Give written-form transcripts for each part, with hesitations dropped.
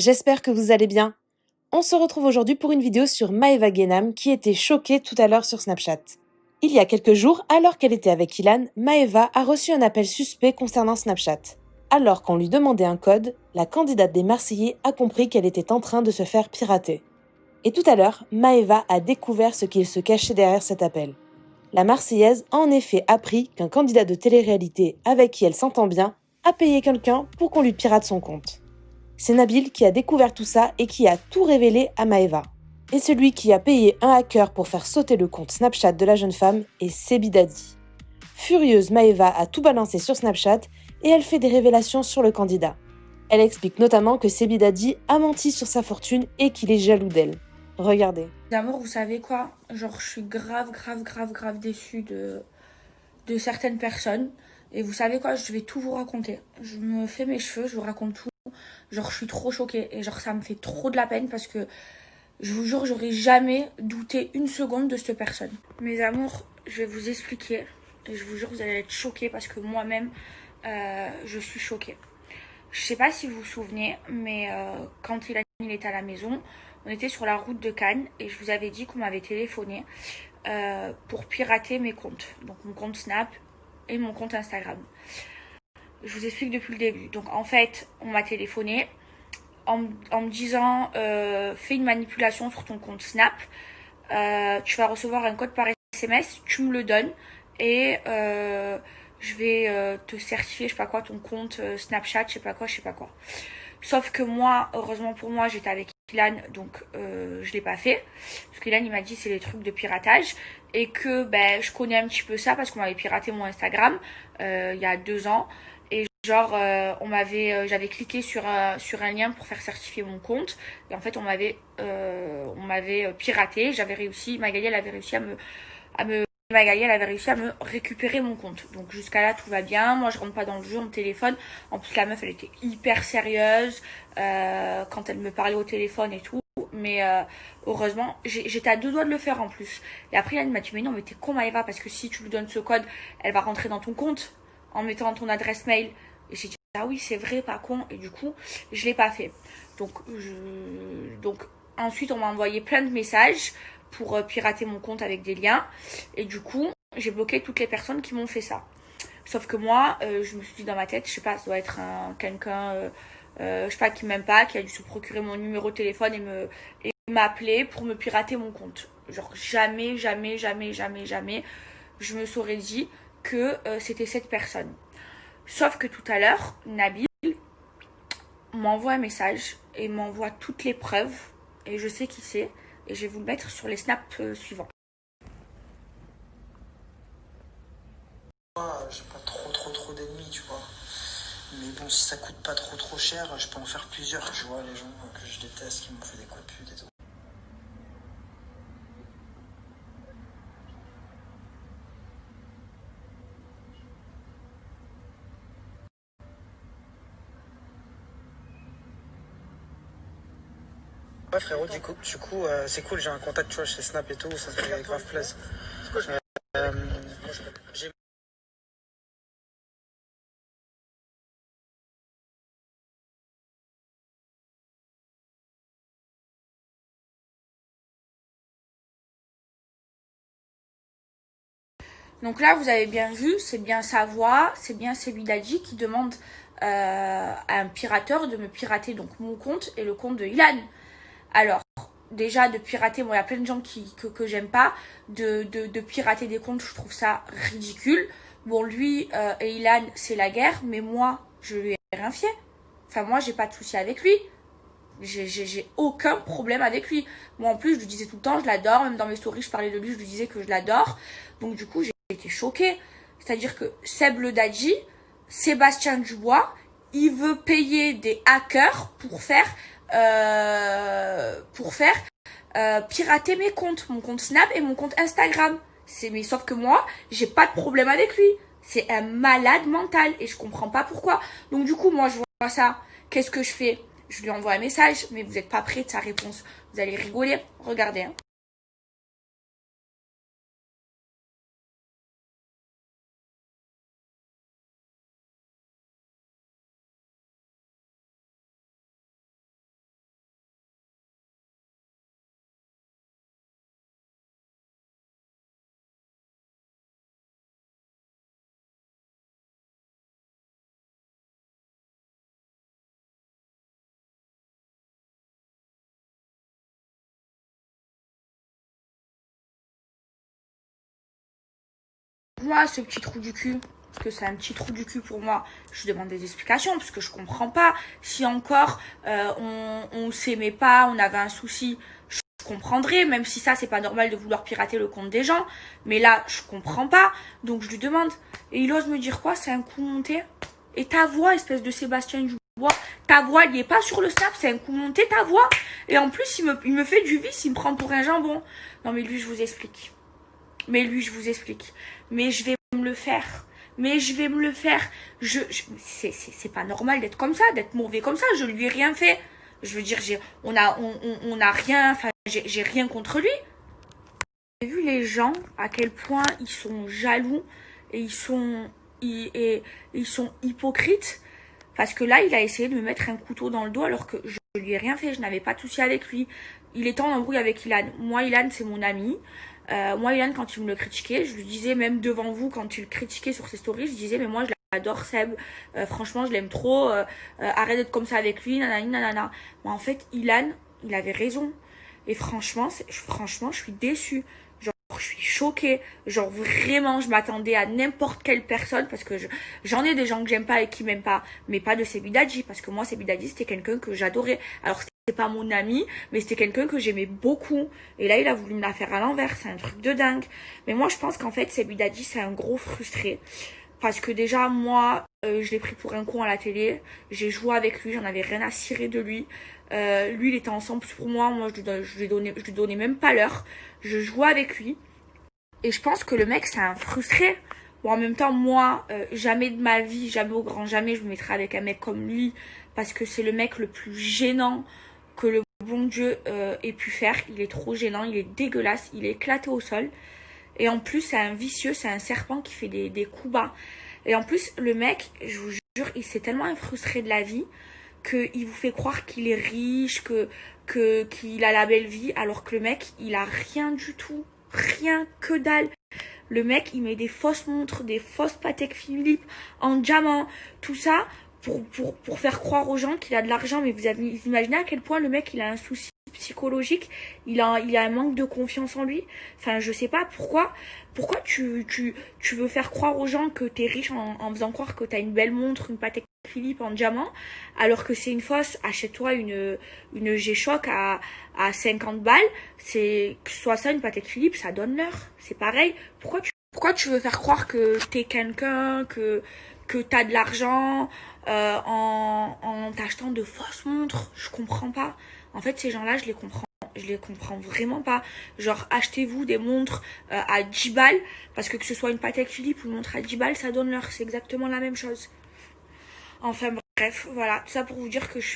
j'espère que vous allez bien. On se retrouve aujourd'hui pour une vidéo sur Maeva Genam qui était choquée tout à l'heure sur Snapchat. Il y a quelques jours, alors qu'elle était avec Ilan, Maeva a reçu un appel suspect concernant Snapchat. Alors qu'on lui demandait un code, la candidate des Marseillais a compris qu'elle était en train de se faire pirater. Et tout à l'heure, Maeva a découvert ce qu'il se cachait derrière cet appel. La Marseillaise a en effet appris qu'un candidat de télé-réalité avec qui elle s'entend bien a payé quelqu'un pour qu'on lui pirate son compte. C'est Nabil qui a découvert tout ça et qui a tout révélé à Maeva. Et celui qui a payé un hacker pour faire sauter le compte Snapchat de la jeune femme est Sebi Dadi. Furieuse, Maeva a tout balancé sur Snapchat et elle fait des révélations sur le candidat. Elle explique notamment que Sebi Dadi a menti sur sa fortune et qu'il est jaloux d'elle. Regardez. D'amour, vous savez quoi? Genre, je suis grave déçue de certaines personnes. Et vous savez quoi? Je vais tout vous raconter. Je me fais mes cheveux, je vous raconte tout. Genre, je suis trop choquée. Et genre, ça me fait trop de la peine parce que je vous jure, j'aurais jamais douté une seconde de cette personne. Mes amours, je vais vous expliquer. Et je vous jure, vous allez être choqués parce que moi-même, je suis choquée. Je sais pas si vous vous souvenez, mais quand il était à la maison, on était sur la route de Cannes et je vous avais dit qu'on m'avait téléphoné pour pirater mes comptes. Donc mon compte Snap et mon compte Instagram. Je vous explique depuis le début. Donc en fait, on m'a téléphoné en me disant fais une manipulation sur ton compte Snap. Tu vas recevoir un code par SMS, tu me le donnes et je vais te certifier, je sais pas quoi, ton compte Snapchat, je sais pas quoi. Sauf que moi, heureusement pour moi, j'étais avec Ilan, donc je l'ai pas fait. Parce qu'Ilan, il m'a dit c'est les trucs de piratage. Et que ben, je connais un petit peu ça parce qu'on m'avait piraté mon Instagram il y a 2 ans. Et genre, j'avais cliqué sur un lien pour faire certifier mon compte. Et en fait, on m'avait piraté. Magali, elle avait réussi Magali, elle avait réussi à me récupérer mon compte. Donc jusqu'à là, tout va bien. Moi, je rentre pas dans le jeu, on me téléphone. En plus, la meuf, elle était hyper sérieuse quand elle me parlait au téléphone et tout. Mais heureusement, j'étais à 2 doigts de le faire en plus. Et après, elle m'a dit, mais non, mais t'es con, Maëva, parce que si tu lui donnes ce code, elle va rentrer dans ton compte en mettant ton adresse mail. Et j'ai dit, ah oui, c'est vrai, pas con. Et du coup, je l'ai pas fait. Donc ensuite, on m'a envoyé plein de messages pour pirater mon compte avec des liens. Et du coup, j'ai bloqué toutes les personnes qui m'ont fait ça. Sauf que moi, je me suis dit dans ma tête, je sais pas, ça doit être quelqu'un, je sais pas, qui m'aime pas, qui a dû se procurer mon numéro de téléphone et m'appeler pour me pirater mon compte. Genre jamais, je me serais dit que c'était cette personne. Sauf que tout à l'heure, Nabil m'envoie un message et m'envoie toutes les preuves. Et je sais qui c'est. Et je vais vous le mettre sur les snaps suivants. J'ai pas trop d'ennemis, tu vois. Mais bon, si ça coûte pas trop cher, je peux en faire plusieurs, tu vois, les gens que je déteste, qui m'ont fait des coups de pute et tout. Ouais frérot, du coup c'est cool, j'ai un contact, tu vois, chez Snap et tout, ça fait grave plaisir. Euh, j'ai Donc là, vous avez bien vu, c'est bien sa voix, c'est bien Sebidadji qui demande à un pirateur de me pirater donc mon compte et le compte de Ilan. Alors, déjà, de pirater, moi, il y a plein de gens que j'aime pas. De pirater des comptes, je trouve ça ridicule. Bon, lui et Ilan, c'est la guerre, mais moi, je lui ai rien fait. Enfin, moi, j'ai pas de souci avec lui. J'ai aucun problème avec lui. Moi, en plus, je lui disais tout le temps, je l'adore. Même dans mes stories, je parlais de lui, je lui disais que je l'adore. Donc, du coup, j'ai été choquée. C'est-à-dire que Seb le Dadji, Sébastien Dubois, il veut payer des hackers pour faire pirater mes comptes, mon compte Snap et mon compte Instagram. Mais sauf que moi, j'ai pas de problème avec lui. C'est un malade mental et je comprends pas pourquoi. Donc du coup, moi, je vois ça. Qu'est-ce que je fais? Je lui envoie un message, mais vous n'êtes pas prêt de sa réponse. Vous allez rigoler. Regardez. Hein. Moi, ce petit trou du cul, parce que c'est un petit trou du cul pour moi, je demande des explications, parce que je comprends pas. Si encore on s'aimait pas, on avait un souci, je comprendrais, même si ça, c'est pas normal de vouloir pirater le compte des gens. Mais là, je comprends pas, donc je lui demande. Et il ose me dire quoi? C'est un coup monté? Et ta voix, espèce de Sébastien Dubois, ta voix, il est pas sur le snap, c'est un coup monté, ta voix. Et en plus, il me fait du vice, il me prend pour un jambon. Non, mais lui, je vous explique. Mais je vais me le faire. C'est pas normal d'être comme ça, d'être mauvais comme ça. Je lui ai rien fait. Je veux dire, on a rien, enfin, j'ai rien contre lui. J'ai vu les gens, à quel point ils sont jaloux et ils sont hypocrites. Parce que là, il a essayé de me mettre un couteau dans le dos alors que je lui ai rien fait. Je n'avais pas de souci avec lui. Il était en embrouille avec Ilan. Moi, Ilan, c'est mon ami. Moi, Ilan, quand il me le critiquait, je lui disais, même devant vous, quand il le critiquait sur ses stories, je disais, mais moi, je l'adore, Seb. Franchement, je l'aime trop. Arrête d'être comme ça avec lui, nanani, nanana. Mais en fait, Ilan, il avait raison. Et franchement, je suis déçue. Genre, je suis choquée. Genre, vraiment, je m'attendais à n'importe quelle personne parce que j'en ai des gens que j'aime pas et qui m'aiment pas. Mais pas de Sebidadji. Parce que moi, Sebidadji, c'était quelqu'un que j'adorais. Alors, c'était pas mon ami, mais c'était quelqu'un que j'aimais beaucoup. Et là, il a voulu me la faire à l'envers. C'est un truc de dingue. Mais moi, je pense qu'en fait, Sebidadji, c'est un gros frustré. Parce que déjà, moi, je l'ai pris pour un con à la télé. J'ai joué avec lui, j'en avais rien à cirer de lui. Lui, il était ensemble pour moi. Moi, je lui donnais même pas l'heure. Je jouais avec lui. Et je pense que le mec, c'est un frustré. Bon, en même temps, moi, jamais de ma vie, jamais au grand jamais, je me mettrai avec un mec comme lui. Parce que c'est le mec le plus gênant que le bon Dieu ait pu faire. Il est trop gênant, il est dégueulasse, il est éclaté au sol. Et en plus, c'est un vicieux, c'est un serpent qui fait des coups bas. Et en plus, le mec, je vous jure, il s'est tellement frustré de la vie qu'il vous fait croire qu'il est riche, qu'il a la belle vie, alors que le mec, il a rien du tout. Rien que dalle. Le mec, il met des fausses montres, des fausses Patek Philippe en diamant, tout ça pour faire croire aux gens qu'il a de l'argent. Mais vous imaginez à quel point le mec, il a un souci psychologique, il a un manque de confiance en lui. Enfin, je sais pas pourquoi tu veux faire croire aux gens que t'es riche en faisant croire que t'as une belle montre, une Patek Philippe en diamant, alors que c'est une fausse. Achète-toi une G-Shock à 50 balles, c'est que ce soit ça, une Patek Philippe, ça donne l'heure. C'est pareil. Pourquoi tu veux faire croire que t'es quelqu'un, que t'as de l'argent en t'achetant de fausses montres? Je comprends pas. En fait, ces gens-là, je les comprends vraiment pas. Genre, achetez-vous des montres à 10 balles, parce que ce soit une Patek Philippe ou une montre à 10 balles, ça donne l'heure. C'est exactement la même chose. Enfin bref, voilà, tout ça pour vous dire que je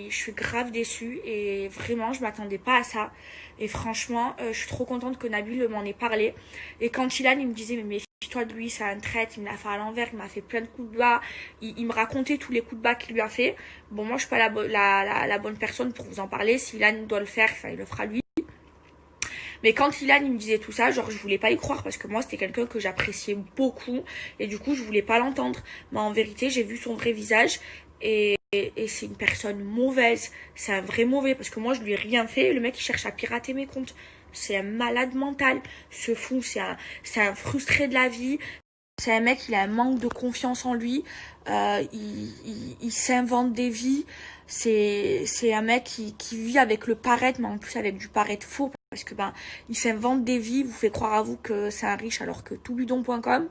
suis grave déçue et vraiment je m'attendais pas à ça. Et franchement, je suis trop contente que Nabil m'en ait parlé. Et quand Ilan, il me disait, mais méfie-toi de lui, c'est un traître, il me l'a fait à l'envers, il m'a fait plein de coups de bas, il me racontait tous les coups de bas qu'il lui a fait. Bon, moi je suis pas la bonne personne pour vous en parler, si Ilan doit le faire, enfin il le fera lui. Mais quand Ilan il me disait tout ça, genre je voulais pas y croire parce que moi c'était quelqu'un que j'appréciais beaucoup et du coup je voulais pas l'entendre. Mais en vérité j'ai vu son vrai visage et c'est une personne mauvaise, c'est un vrai mauvais parce que moi je lui ai rien fait, le mec il cherche à pirater mes comptes. C'est un malade mental, ce fou, c'est un frustré de la vie. C'est un mec, il a un manque de confiance en lui, il s'invente des vies. C'est un mec qui vit avec le paraître, mais en plus avec du paraître faux. Parce que il s'invente des vies, vous fait croire à vous que c'est un riche alors que toutbidon.com.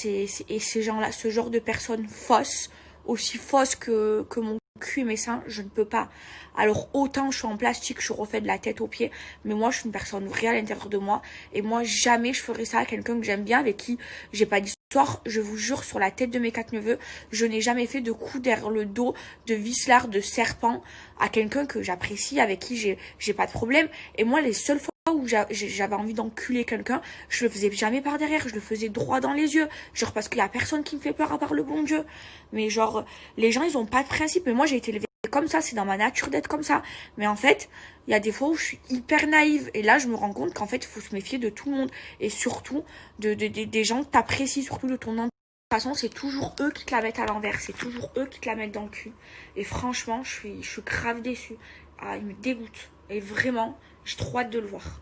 Et ces gens-là, ce genre de personnes fausses, aussi fausses que mon cul et mes seins, je ne peux pas. Alors autant je suis en plastique, je suis refait de la tête aux pieds, mais moi je suis une personne vraie à l'intérieur de moi. Et moi jamais je ferai ça à quelqu'un que j'aime bien, avec qui j'ai pas d'histoire. Je vous jure sur la tête de mes 4 neveux, je n'ai jamais fait de coup derrière le dos, de vicelard, de serpent à quelqu'un que j'apprécie, avec qui j'ai pas de problème. Et moi les seules fois où j'avais envie d'enculer quelqu'un, je le faisais jamais par derrière, je le faisais droit dans les yeux, genre parce qu'il y a personne qui me fait peur à part le bon Dieu. Mais genre les gens ils ont pas de principe, mais moi j'ai été élevée comme ça, c'est dans ma nature d'être comme ça. Mais en fait, il y a des fois où je suis hyper naïve et là je me rends compte qu'en fait il faut se méfier de tout le monde et surtout des gens que t'apprécies, surtout de ton entourage. De toute façon, c'est toujours eux qui te la mettent à l'envers, c'est toujours eux qui te la mettent dans le cul. Et franchement, je suis grave déçue. Ah, il me dégoûte. Et vraiment, j'ai trop hâte de le voir.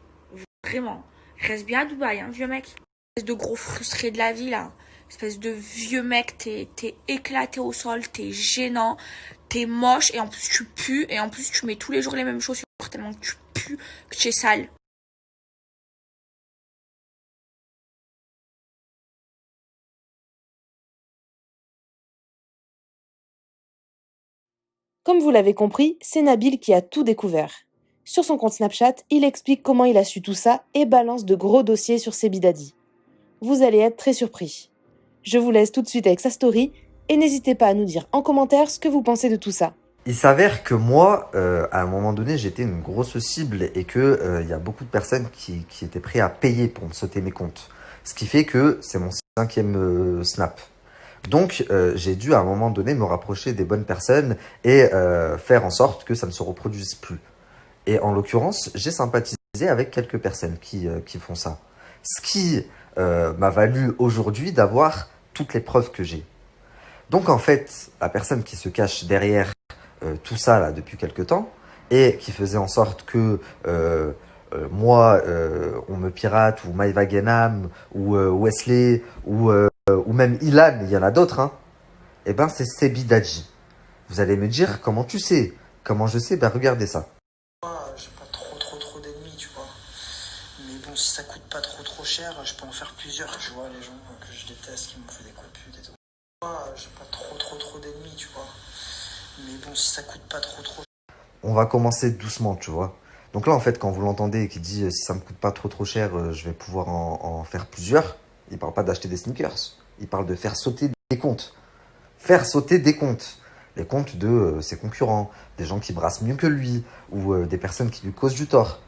Vraiment. Reste bien à Dubaï, hein, vieux mec. Espèce de gros frustré de la vie, là. Espèce de vieux mec, t'es éclaté au sol, t'es gênant, t'es moche, et en plus tu pues, et en plus tu mets tous les jours les mêmes chaussures tellement que tu pues, que tu es sale. Comme vous l'avez compris, c'est Nabil qui a tout découvert. Sur son compte Snapchat, il explique comment il a su tout ça et balance de gros dossiers sur ses bidadis. Vous allez être très surpris. Je vous laisse tout de suite avec sa story et n'hésitez pas à nous dire en commentaire ce que vous pensez de tout ça. Il s'avère que moi, à un moment donné, j'étais une grosse cible et que y a beaucoup de personnes qui étaient prêtes à payer pour me sauter mes comptes. Ce qui fait que c'est mon 5e snap. Donc, j'ai dû à un moment donné me rapprocher des bonnes personnes et faire en sorte que ça ne se reproduise plus. Et en l'occurrence, j'ai sympathisé avec quelques personnes qui font ça. Ce qui m'a valu aujourd'hui d'avoir toutes les preuves que j'ai. Donc en fait, la personne qui se cache derrière tout ça là depuis quelque temps et qui faisait en sorte que moi, on me pirate, ou Maeva Genam, ou Wesley, ou même Ilan, il y en a d'autres, hein, et ben c'est Sebi Dadji. Vous allez me dire, comment tu sais? Comment je sais? Ben regardez ça. J'ai pas trop d'ennemis, tu vois. Mais bon, si ça coûte pas trop cher, je peux en faire plusieurs, tu vois, les gens que je déteste, qui m'ont fait des coups de pute et tout. J'ai pas trop d'ennemis, tu vois. Mais bon, si ça coûte pas trop On va commencer doucement, tu vois. Donc là, en fait, quand vous l'entendez et qu'il dit si ça me coûte pas trop cher, je vais pouvoir en faire plusieurs, il parle pas d'acheter des sneakers. Il parle de faire sauter des comptes. Faire sauter des comptes. Les comptes de ses concurrents, des gens qui brassent mieux que lui, ou des personnes qui lui causent du tort.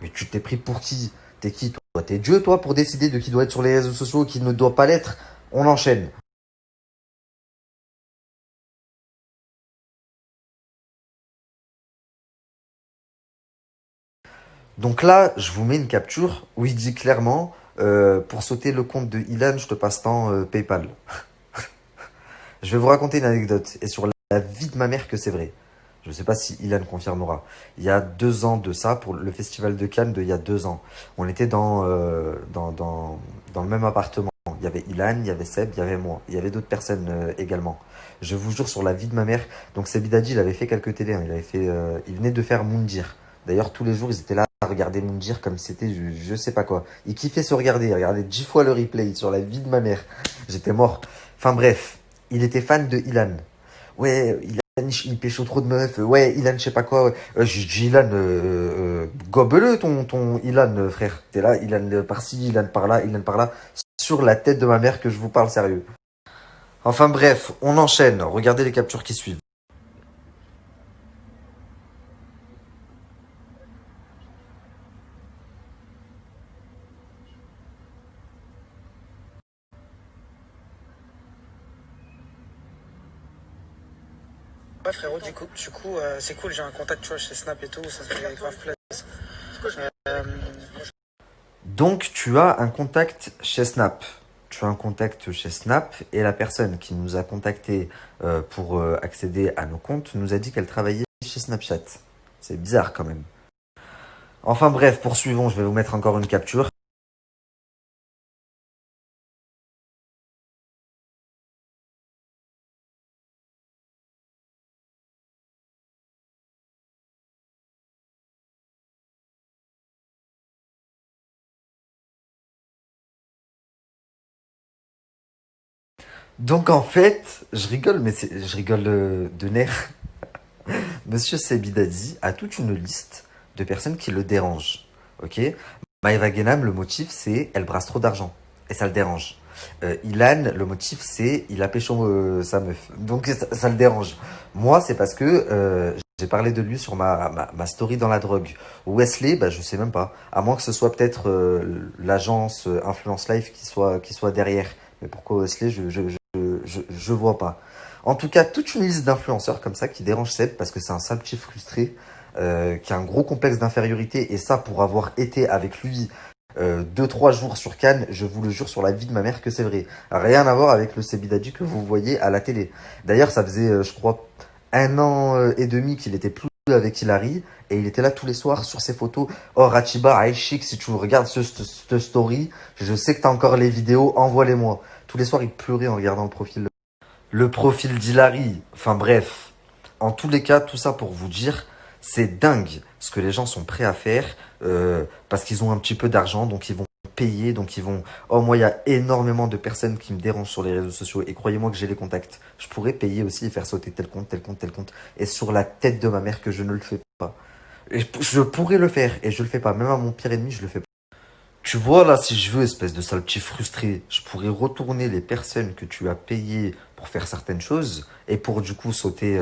Mais tu t'es pris pour qui? T'es qui, toi? T'es Dieu, toi, pour décider de qui doit être sur les réseaux sociaux et qui ne doit pas l'être? On enchaîne. Donc là, je vous mets une capture où il dit clairement pour sauter le compte de Ilan, je te passe tant PayPal. Je vais vous raconter une anecdote et sur la vie de ma mère que c'est vrai. Je ne sais pas si Ilan confirmera. Il y a 2 ans de ça, pour le festival de Cannes il y a 2 ans, on était dans le même appartement. Il y avait Ilan, il y avait Seb, il y avait moi. Il y avait d'autres personnes également. Je vous jure sur la vie de ma mère. Donc Seb Dadji, il avait fait quelques télés. Hein. Il venait de faire Moundir. D'ailleurs, tous les jours, ils étaient là à regarder Moundir comme si c'était je sais pas quoi. Ils kiffaient se regarder. Ils regardaient 10 fois le replay sur la vie de ma mère. J'étais mort. Enfin bref, il était fan de Ilan. Ouais, Ilan, il pécho trop de meufs. Ouais, Ilan, je sais pas quoi. Ouais. J'ai dit, Ilan, gobe-le ton Ilan, frère. T'es là, Ilan par-ci, Ilan par-là, Ilan par-là. Sur la tête de ma mère que je vous parle sérieux. Enfin bref, on enchaîne. Regardez les captures qui suivent. Ouais frérot, du coup c'est cool, j'ai un contact tu vois chez Snap et tout, ça fait grave plaisir. Donc, tu as un contact chez Snap. Tu as un contact chez Snap et la personne qui nous a contacté pour accéder à nos comptes nous a dit qu'elle travaillait chez Snapchat. C'est bizarre quand même. Enfin bref, poursuivons. Je vais vous mettre encore une capture. Donc en fait, je rigole, mais je rigole de nerfs. Monsieur Sebidadi a toute une liste de personnes qui le dérangent. Ok. Maeva Genam, le motif, c'est elle brasse trop d'argent. Et ça le dérange. Ilan, le motif, c'est il a pécho sa meuf. Donc ça le dérange. Moi, c'est parce que j'ai parlé de lui sur ma story dans la drogue. Wesley, bah, je sais même pas. À moins que ce soit peut-être l'agence Influence Life qui soit derrière. Mais pourquoi Wesley, je vois pas. En tout cas, toute une liste d'influenceurs comme ça qui dérangent Seb parce que c'est un sale petit frustré qui a un gros complexe d'infériorité. Et ça, pour avoir été avec lui 2-3 jours sur Cannes, je vous le jure sur la vie de ma mère que c'est vrai. Rien à voir avec le Sebidadi que vous voyez à la télé. D'ailleurs, ça faisait, je crois, 1 an et demi qu'il était plus avec Hilary et il était là tous les soirs sur ses photos. Oh Rachiba, Aishik, si tu regardes ce story, je sais que t'as encore les vidéos, envoie-les-moi. Tous les soirs, il pleurait en regardant le profil d'Hilary. Enfin bref, en tous les cas, tout ça pour vous dire, c'est dingue ce que les gens sont prêts à faire parce qu'ils ont un petit peu d'argent, donc ils vont payer, donc ils vont... Oh, moi, il y a énormément de personnes qui me dérangent sur les réseaux sociaux et croyez-moi que j'ai les contacts. Je pourrais payer aussi et faire sauter tel compte, tel compte, tel compte. Et sur la tête de ma mère que je ne le fais pas. Et je pourrais le faire et je le fais pas. Même à mon pire ennemi, je le fais pas. Tu vois là, si je veux, espèce de sale petit frustré, je pourrais retourner les personnes que tu as payées pour faire certaines choses et pour du coup sauter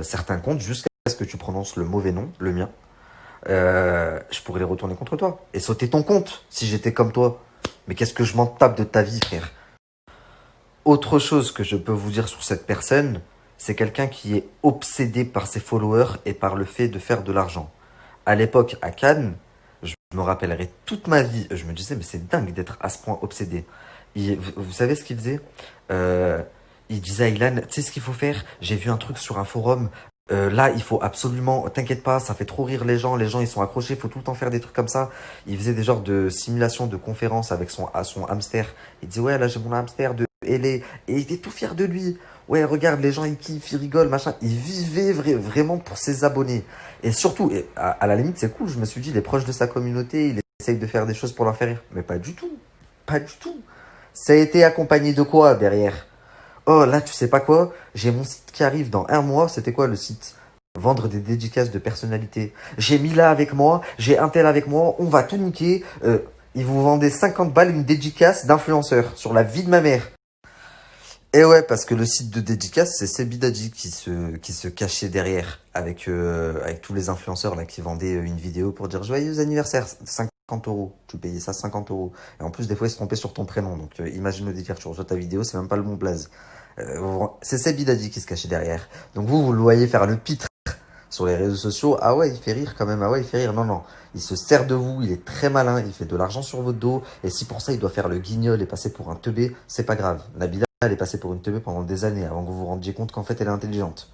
certains comptes jusqu'à ce que tu prononces le mauvais nom, le mien. Je pourrais les retourner contre toi et sauter ton compte si j'étais comme toi. Mais qu'est-ce que je m'en tape de ta vie, frère? Autre chose que je peux vous dire sur cette personne, c'est quelqu'un qui est obsédé par ses followers et par le fait de faire de l'argent. À l'époque, à Cannes, je me rappellerai toute ma vie, je me disais, mais c'est dingue d'être à ce point obsédé. Vous savez ce qu'il faisait? Il disait à Ilan, tu sais ce qu'il faut faire? J'ai vu un truc sur un forum. Là, il faut absolument, t'inquiète pas, ça fait trop rire les gens ils sont accrochés, il faut tout le temps faire des trucs comme ça. Il faisait des genres de simulations de conférences avec son hamster. Il disait, ouais, là j'ai mon hamster de LA. Et il était tout fier de lui. Ouais, regarde, les gens ils kiffent, ils rigolent, machin. Il vivait vraiment pour ses abonnés. Et surtout, et à la limite, c'est cool, je me suis dit, il est proche de sa communauté, il essaye de faire des choses pour leur faire rire. Mais pas du tout. Pas du tout. Ça a été accompagné de quoi derrière? Oh là, tu sais pas quoi? J'ai mon site qui arrive dans un mois. C'était quoi le site? Vendre des dédicaces de personnalité. J'ai Mila avec moi, j'ai un tel avec moi, on va tout niquer. Ils vous vendaient 50 balles une dédicace d'influenceur sur la vie de ma mère. Et ouais, parce que le site de dédicace, c'est Sebidadi qui se cachait derrière avec tous les influenceurs là qui vendaient une vidéo pour dire joyeux anniversaire, 50 euros. Tu payais ça 50 euros. Et en plus, des fois, ils se trompaient sur ton prénom. Donc, imagine le délire, tu reçois ta vidéo, c'est même pas le bon blaze. C'est Sebidadi qui se cachait derrière. Donc, vous le voyez faire le pitre sur les réseaux sociaux. Ah ouais, il fait rire quand même. Ah ouais, il fait rire. Non, non. Il se sert de vous, il est très malin, il fait de l'argent sur votre dos. Et si pour ça, il doit faire le guignol et passer pour un teubé, c'est pas grave. Nabila, elle est passée pour une teubé pendant des années avant que vous vous rendiez compte qu'en fait, elle est intelligente.